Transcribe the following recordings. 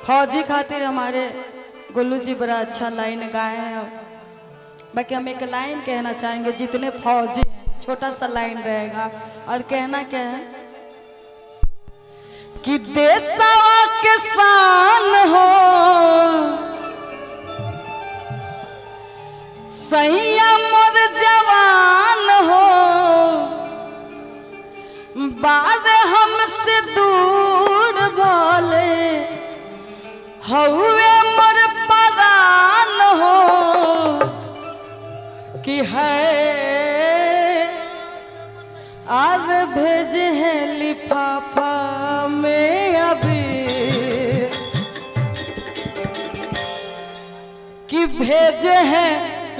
फौजी खातिर हमारे गुल्लू जी बड़ा अच्छा लाइन गाए हैं। बाकी हम एक लाइन कहना चाहेंगे, जितने फौजी हैं, छोटा सा लाइन रहेगा और कहना क्या है कि देशवा के शान हो संयम और जवान हो, बाद हमसे दूर भले हुए मोर परान हो कि है अब भेज है लिफाफा में अभी कि भेज है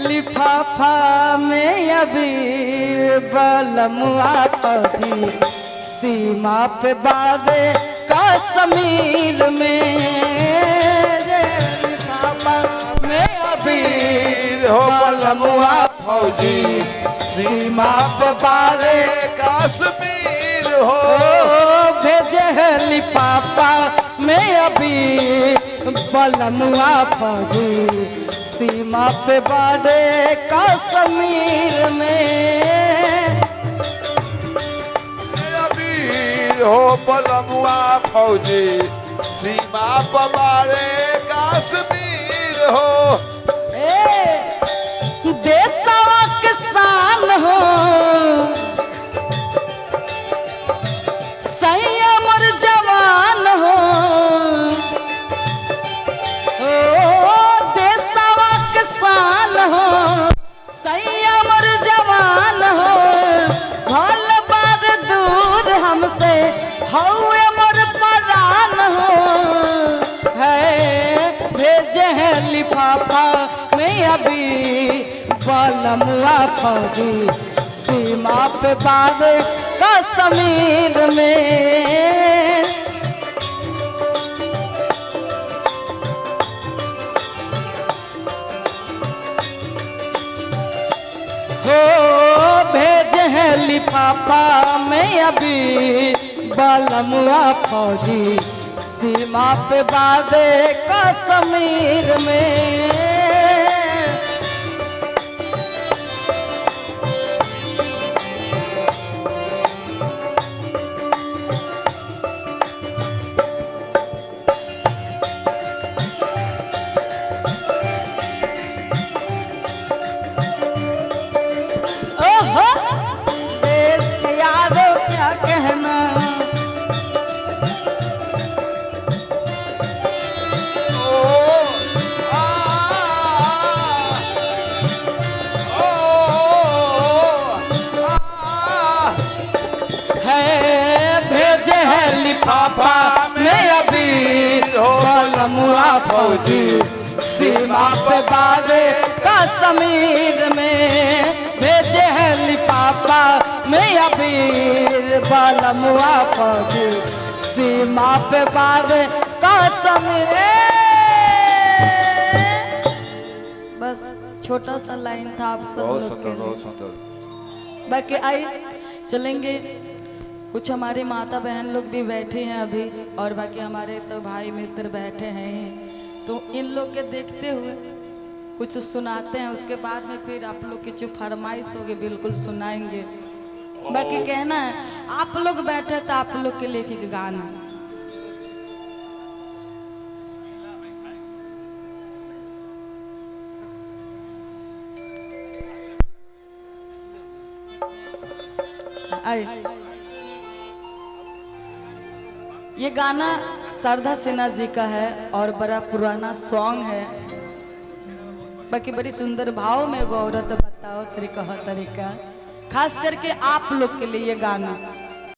लिफाफा में अभी बलमुआ फौजी सीमा पे बादे कश्मीर में लिफाफा में अभी बलमुआ फौजी सीमा पे बादे कश्मीर हो भेजे है लिफाफा में अभी बलमुआ फौजी सीमा पे बादे कश्मीर में हो बलमुआ फौजी सीमा पवारे कश्मीर हो देशवा के शान हो संयम और जवान हो, देशवा के शान हो संयम और जवान हो, भल बार दूर हमसे हुए मोर परान हो, है भेजे हैं लिफाफा में अभी बलमुआ फौजी सीमा पे बादे कश्मीर में हो भेजे हैं लिफाफा में अभी बलमुआ फौजी सीमा पे बादे कश्मीर में लिफाफा में अभी बलमुआ फौजी सीमा पे बादे कश्मीर में भेजे हैं लिफाफा में अभी बलमुआ फौजी सीमा पे बादे कश्मीर। बस छोटा सा लाइन था आप सब लोग के लिए। बाकी आई चलेंगे, कुछ हमारे माता बहन लोग भी बैठे हैं अभी और बाकी हमारे तो भाई मित्र बैठे हैं, तो इन लोग के देखते हुए कुछ सुनाते हैं, उसके बाद में फिर आप लोग की जो फरमाइश होगी बिल्कुल सुनाएंगे। बाकी कहना है आप लोग बैठे तो आप लोग के लिए एक गाना आए। ये गाना शारदा सिन्हा जी का है और बड़ा पुराना सॉन्ग है। बाकी बड़ी सुंदर भाव में एगो औरत बताओ तरीका खास करके आप लोग के लिए ये गाना।